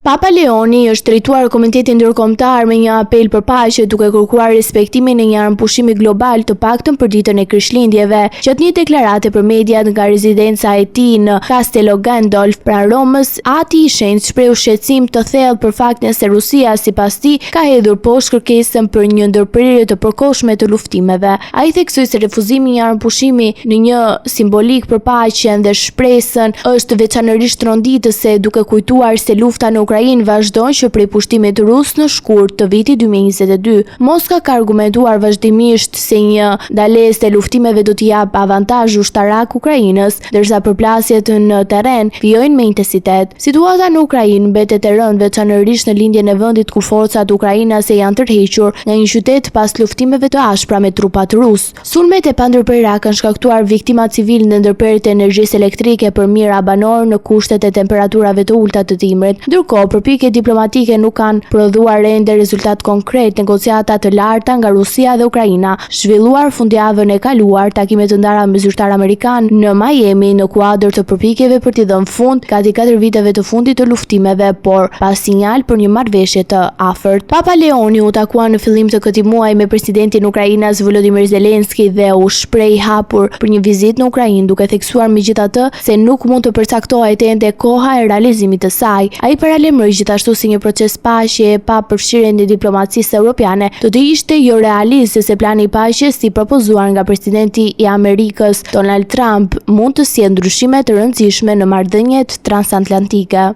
Papa Leoni është drejtuar Komitetin Ndërkombëtar me një apel për paqe duke kërkuar respektimin e një armëpushimi global të paktën për ditën e Krishtlindjeve. Gjatë një deklarate për mediat nga rezidenca e tij në Castello Gandolf pranë Romës, Ati i Shenjtë shprehu shqetësim të thellë për faktin se Rusia, sipas tij, ka hedhur poshtë kërkesën për një ndërprerje të përkohshme të luftimeve. Ai theksoi se refuzimi i një armëpushimi në një simbolik për paqen dhe shpresën është veçanërisht ronditëse, duke kujtuar se lufta në Ukrainë vazhdon që prej pushtimit rus në shkurt të vitit 2022. Moska ka argumentuar vazhdimisht se një ndalesë e luftimeve do t'i jap avantazh ushtarak Ukrainës, ndërsa përplasjet në terren vijojnë me intensitet. Situata në Ukrainë mbetet e rëndë, veçanërisht në lindjen e vendit ku forcat ukrainase janë tërhequr nga një qytet pas luftimeve të ashpra me trupat rus. Sulmet e pandërprerura kanë shkaktuar viktima civil në ndërprerjet e energjisë elektrike për mijëra banor në kushtet e temperaturave të ulta të dimrit. Ndërkohë, përpjekjet diplomatike nuk kanë prodhuar ende rezultat konkret. Negociata të larta nga Rusia dhe Ukraina, zhvilluar fundjavën e kaluar takime të ndara me zyrtar amerikan në Miami në kuadër të përpjekjeve për t'i dhënë fund gati 4 viteve të fundit të luftimeve, por pas sinjal për një marrëveshje të afërt. Papa Leoni u takua në fillim të këtij muaji me presidentin e Ukrainës Volodymyr Zelensky dhe u shpreh i hapur për një vizitë në Ukrainë, duke theksuar megjithatë se nuk mund të përcaktohet ende koha e realizimit të saj. Ai paralajmëroi gjithashtu si një proces paqe pa përfshirjen e diplomacisë europiane do të ishte jo realist se plani i paqes si propozuar nga presidenti i Amerikës Donald Trump mund të sjellë ndryshime të rëndësishme në marrëdhëniet transatlantike.